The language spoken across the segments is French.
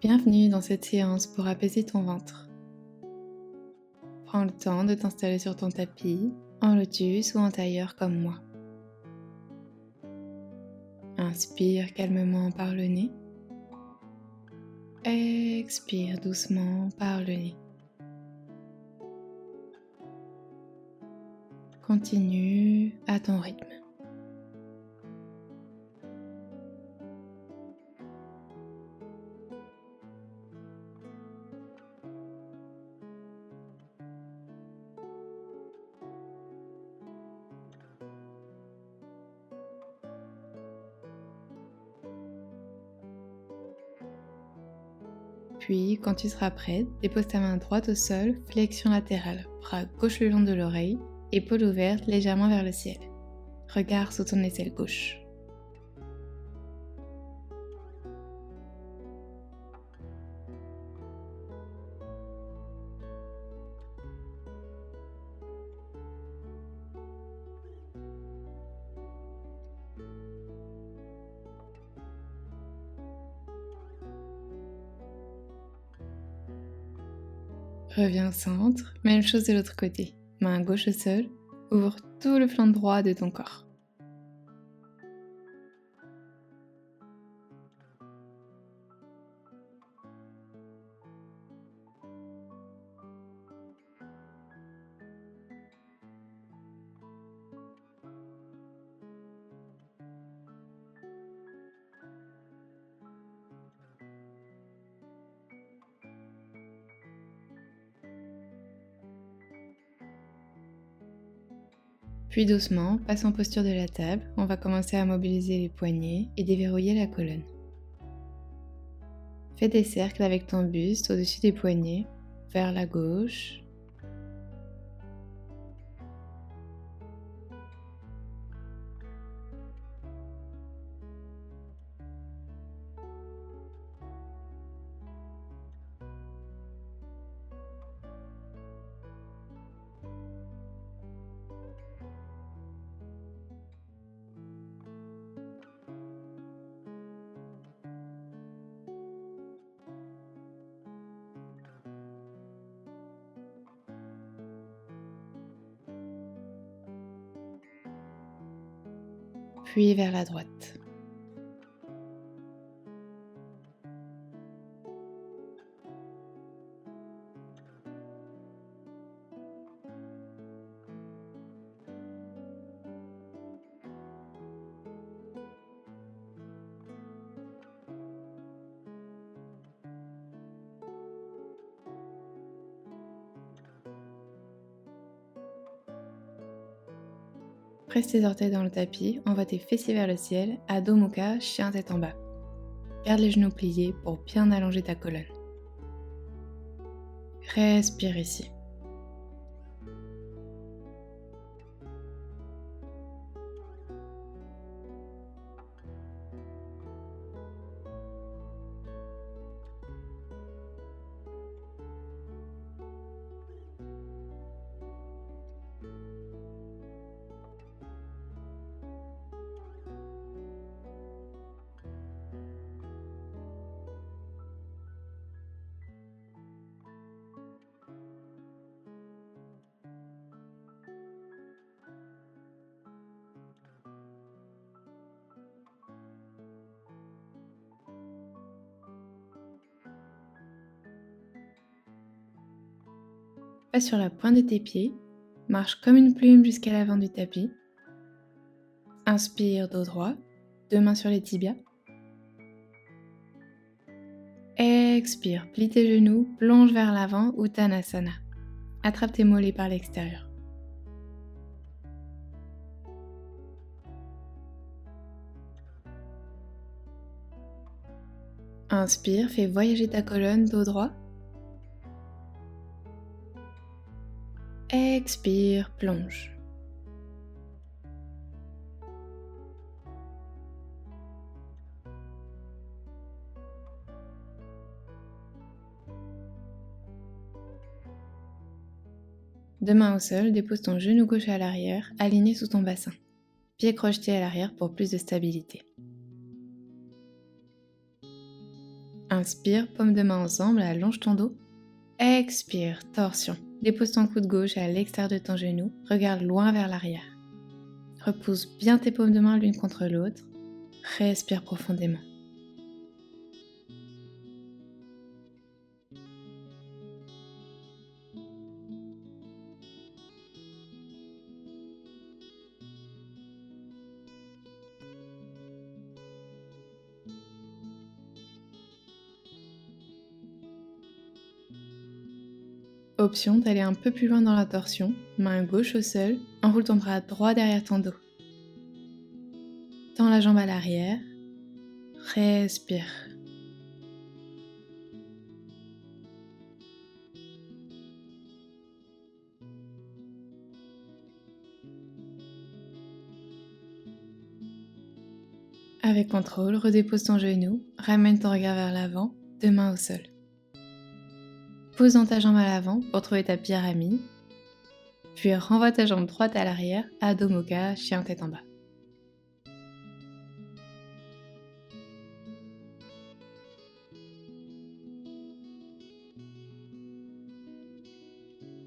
Bienvenue dans cette séance pour apaiser ton ventre. Prends le temps de t'installer sur ton tapis, en lotus ou en tailleur comme moi. Inspire calmement par le nez. Expire doucement par le nez. Continue à ton rythme. Puis, quand tu seras prête, dépose ta main droite au sol, flexion latérale, bras gauche le long de l'oreille, épaules ouvertes légèrement vers le ciel. Regard sous ton aisselle gauche. Reviens au centre, même chose de l'autre côté. Main gauche au sol, ouvre tout le flanc droit de ton corps. Puis doucement, passe en posture de la table, on va commencer à mobiliser les poignets et déverrouiller la colonne. Fais des cercles avec ton buste au-dessus des poignets, vers la gauche, puis vers la droite. Presse tes orteils dans le tapis, envoie tes fessiers vers le ciel, Adho Mukha, chien tête en bas. Garde les genoux pliés pour bien allonger ta colonne. Respire ici. Passe sur la pointe de tes pieds, marche comme une plume jusqu'à l'avant du tapis. Inspire dos droit, deux mains sur les tibias. Expire, plie tes genoux, plonge vers l'avant, Uttanasana. Attrape tes mollets par l'extérieur. Inspire, fais voyager ta colonne, dos droit. Expire, plonge. Deux mains au sol, dépose ton genou gauche à l'arrière, aligné sous ton bassin. Pieds crochetés à l'arrière pour plus de stabilité. Inspire, paume de main ensemble, allonge ton dos. Expire, torsion. Dépose ton coude gauche à l'extérieur de ton genou, regarde loin vers l'arrière. Repousse bien tes paumes de main l'une contre l'autre. Respire profondément. Option d'aller un peu plus loin dans la torsion, main gauche au sol, enroule ton bras droit derrière ton dos. Tends la jambe à l'arrière, respire. Avec contrôle, redépose ton genou, ramène ton regard vers l'avant, deux mains au sol. Pose dans ta jambe à l'avant pour trouver ta pyramide, puis renvoie ta jambe droite à l'arrière, Adho Mukha, chien tête en bas.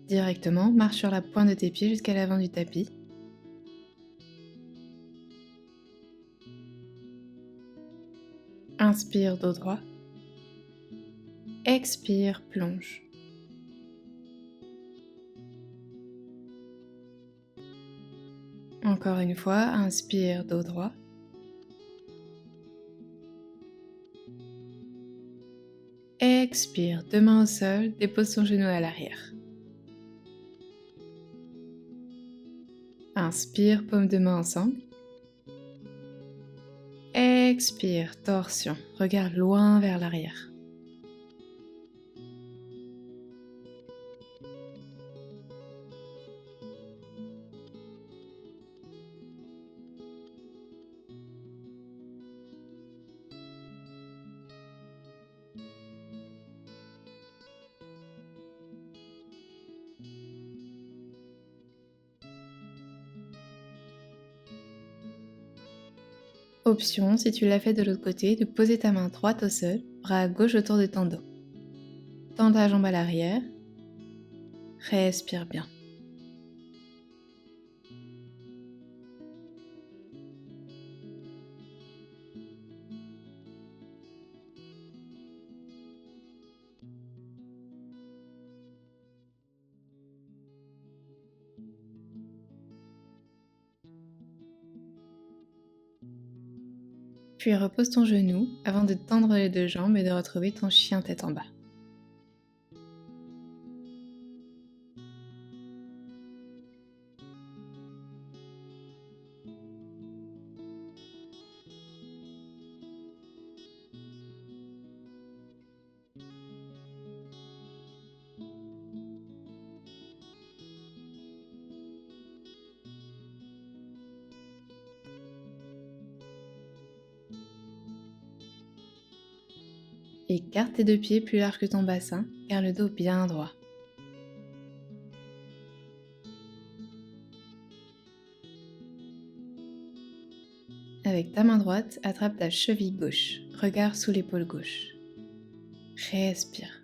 Directement, marche sur la pointe de tes pieds jusqu'à l'avant du tapis. Inspire, dos droit. Expire, plonge. Encore une fois, inspire, dos droit. Expire, deux mains au sol, dépose ton genou à l'arrière. Inspire, paume de main ensemble. Expire, torsion, regarde loin vers l'arrière. Option, si tu l'as fait de l'autre côté, de poser ta main droite au sol, bras gauche autour de ton dos. Tends ta jambe à l'arrière. Respire bien. Puis repose ton genou avant de tendre les deux jambes et de retrouver ton chien tête en bas. Écarte tes deux pieds plus larges que ton bassin, garde le dos bien droit. Avec ta main droite, attrape ta cheville gauche, regard sous l'épaule gauche. Respire.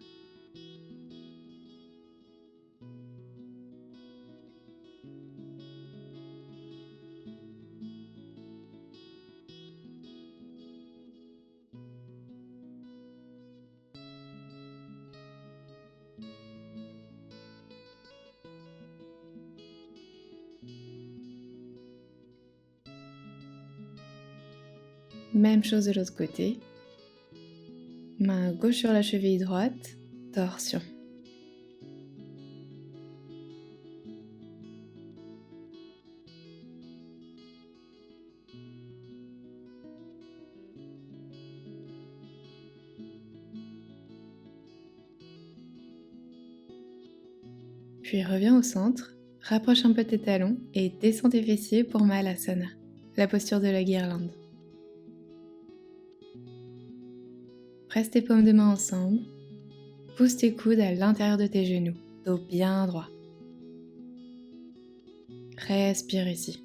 Même chose de l'autre côté. Main gauche sur la cheville droite, torsion. Puis reviens au centre, rapproche un peu tes talons et descends tes fessiers pour Malasana, la posture de la guirlande. Presse tes paumes de main ensemble, pousse tes coudes à l'intérieur de tes genoux, dos bien droit. Respire ici.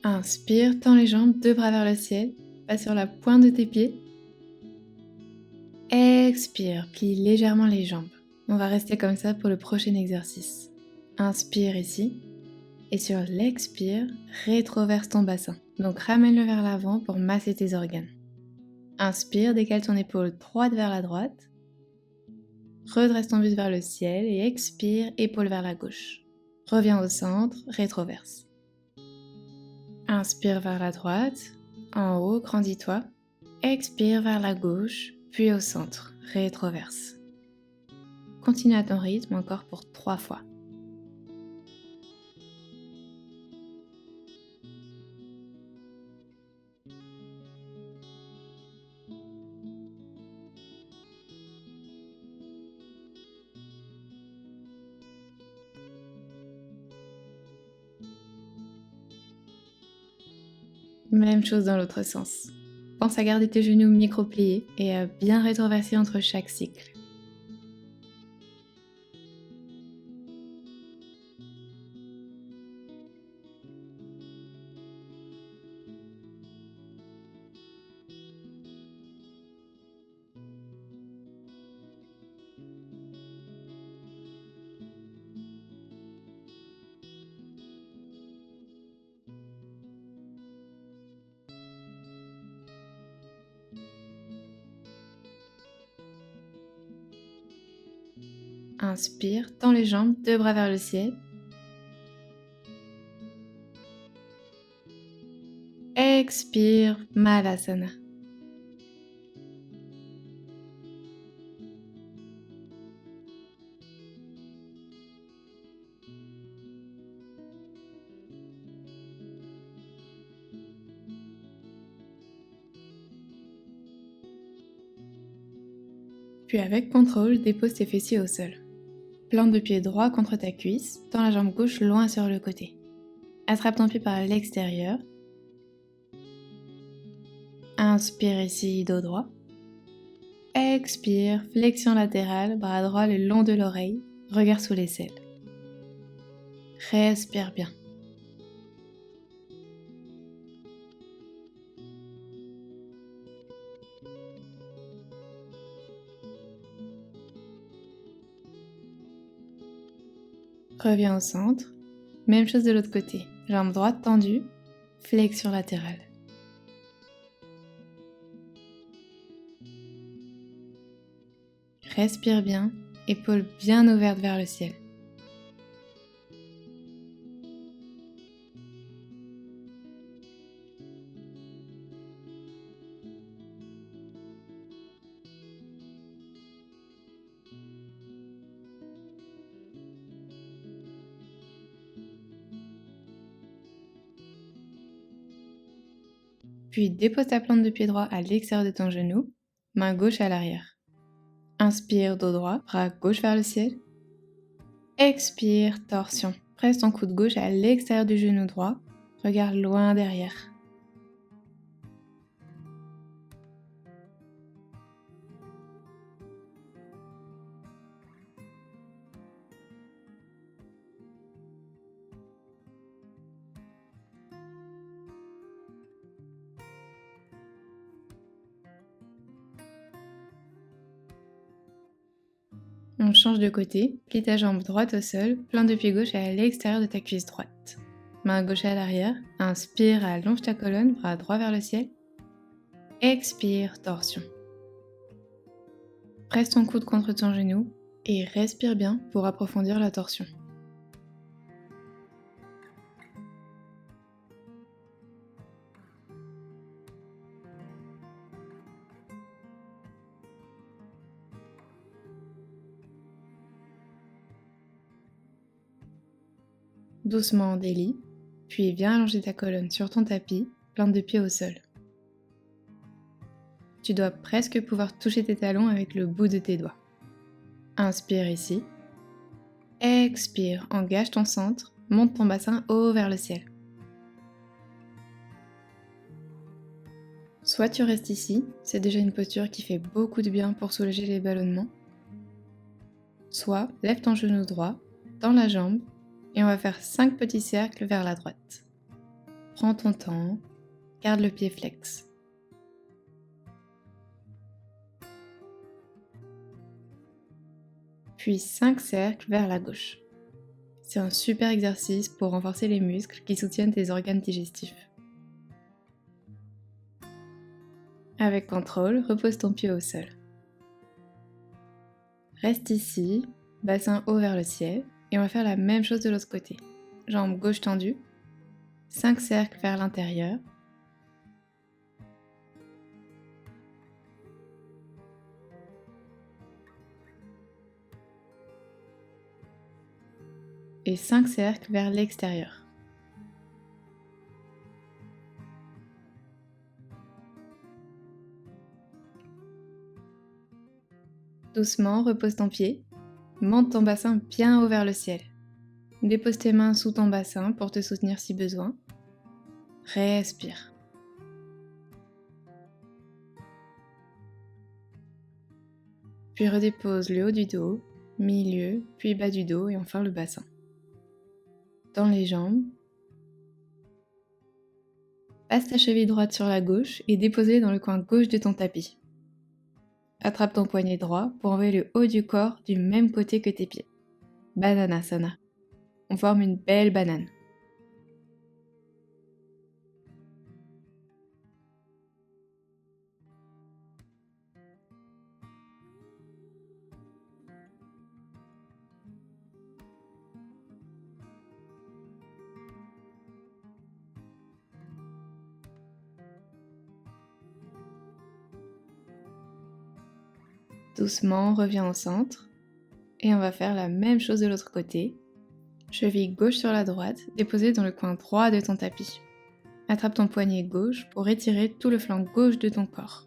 Inspire, tends les jambes, deux bras vers le ciel, pas sur la pointe de tes pieds. Expire, plie légèrement les jambes. On va rester comme ça pour le prochain exercice. Inspire ici. Et sur l'expire, rétroverse ton bassin. Donc ramène-le vers l'avant pour masser tes organes. Inspire, décale ton épaule droite vers la droite. Redresse ton buste vers le ciel et expire, épaule vers la gauche. Reviens au centre, rétroverse. Inspire vers la droite, en haut, grandis-toi. Expire vers la gauche, puis au centre, rétroverse. Continue à ton rythme encore pour 3 fois. Même chose dans l'autre sens. Pense à garder tes genoux micro-pliés et à bien rétroverser entre chaque cycle. Inspire, tends les jambes, deux bras vers le ciel. Expire, Malasana. Puis avec contrôle, dépose tes fessiers au sol. Plante le pied droit contre ta cuisse, tends la jambe gauche loin sur le côté. Attrape ton pied par l'extérieur. Inspire ici, dos droit. Expire, flexion latérale, bras droit le long de l'oreille, regard sous l'aisselle. Respire bien. Reviens au centre. Même chose de l'autre côté. Jambe droite tendue, flexion latérale. Respire bien, épaules bien ouvertes vers le ciel. Puis dépose ta plante de pied droit à l'extérieur de ton genou, main gauche à l'arrière. Inspire, dos droit, bras gauche vers le ciel. Expire, torsion. Presse ton coude gauche à l'extérieur du genou droit, regarde loin derrière. On change de côté, plie ta jambe droite au sol, plante de pied gauche à l'extérieur de ta cuisse droite. Main gauche à l'arrière, inspire, allonge ta colonne, bras droit vers le ciel. Expire, torsion. Presse ton coude contre ton genou et respire bien pour approfondir la torsion. Doucement délie, puis viens allonger ta colonne sur ton tapis, plante de pied au sol. Tu dois presque pouvoir toucher tes talons avec le bout de tes doigts. Inspire ici. Expire, engage ton centre, monte ton bassin haut vers le ciel. Soit tu restes ici, c'est déjà une posture qui fait beaucoup de bien pour soulager les ballonnements. Soit lève ton genou droit, tends la jambe, et on va faire 5 petits cercles vers la droite. Prends ton temps, garde le pied flex. Puis 5 cercles vers la gauche. C'est un super exercice pour renforcer les muscles qui soutiennent tes organes digestifs. Avec contrôle, repose ton pied au sol. Reste ici, bassin haut vers le ciel, et on va faire la même chose de l'autre côté. Jambe gauche tendue, 5 cercles vers l'intérieur. Et 5 cercles vers l'extérieur. Doucement, repose ton pied, monte ton bassin bien haut vers le ciel. Dépose tes mains sous ton bassin pour te soutenir si besoin. Respire. Puis redépose le haut du dos, milieu, puis bas du dos et enfin le bassin. Dans les jambes, passe ta cheville droite sur la gauche et dépose-la dans le coin gauche de ton tapis. Attrape ton poignet droit pour envoyer le haut du corps du même côté que tes pieds. Bananasana. On forme une belle banane. Doucement, reviens au centre. Et on va faire la même chose de l'autre côté. Cheville gauche sur la droite, déposée dans le coin droit de ton tapis. Attrape ton poignet gauche pour étirer tout le flanc gauche de ton corps.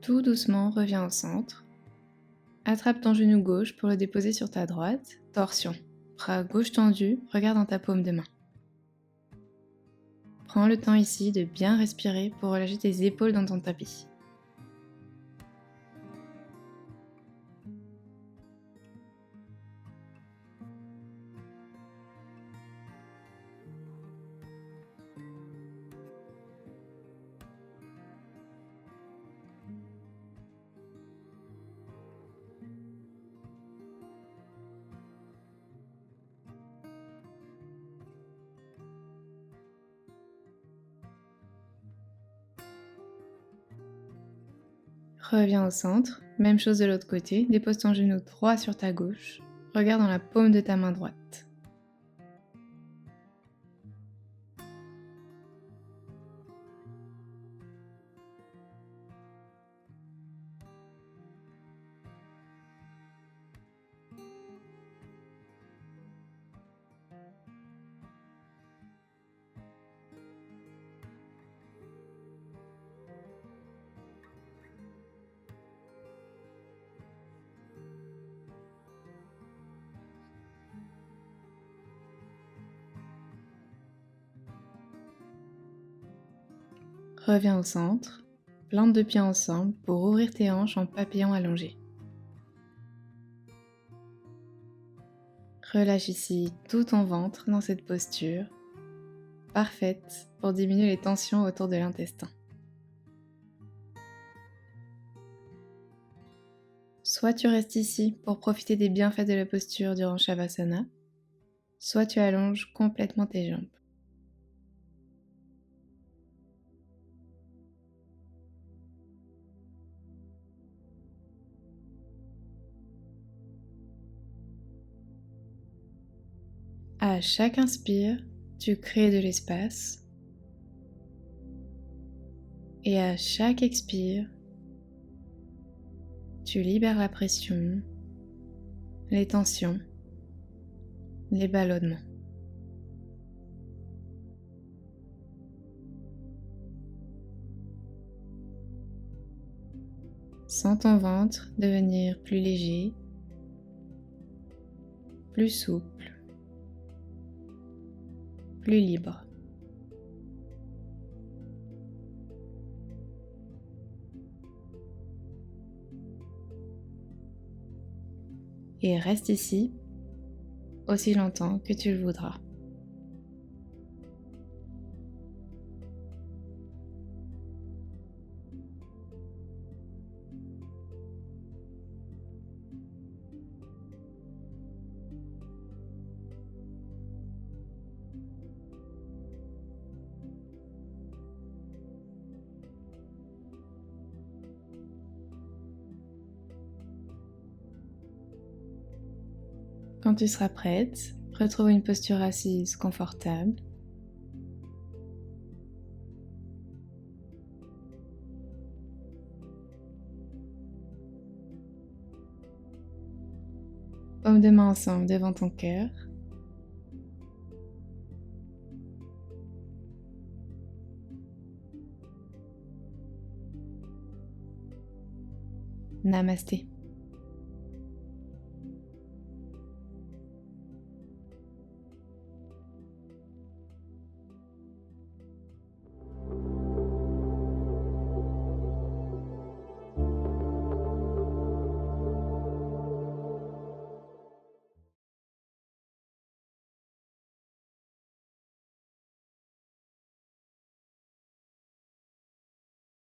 Tout doucement, reviens au centre. Attrape ton genou gauche pour le déposer sur ta droite. Torsion. Bras gauche tendu, regarde dans ta paume de main. Prends le temps ici de bien respirer pour relâcher tes épaules dans ton tapis. Reviens au centre, même chose de l'autre côté, dépose ton genou droit sur ta gauche, regarde dans la paume de ta main droite. Reviens au centre, plante deux pieds ensemble pour ouvrir tes hanches en papillon allongé. Relâche ici tout ton ventre dans cette posture, parfaite pour diminuer les tensions autour de l'intestin. Soit tu restes ici pour profiter des bienfaits de la posture durant Shavasana, soit tu allonges complètement tes jambes. À chaque inspire, tu crées de l'espace. Et à chaque expire, tu libères la pression, les tensions, les ballonnements. Sens ton ventre devenir plus léger, plus souple, plus libre. Et reste ici aussi longtemps que tu le voudras. Quand tu seras prête, retrouve une posture assise confortable. Paumes de main ensemble devant ton cœur. Namasté.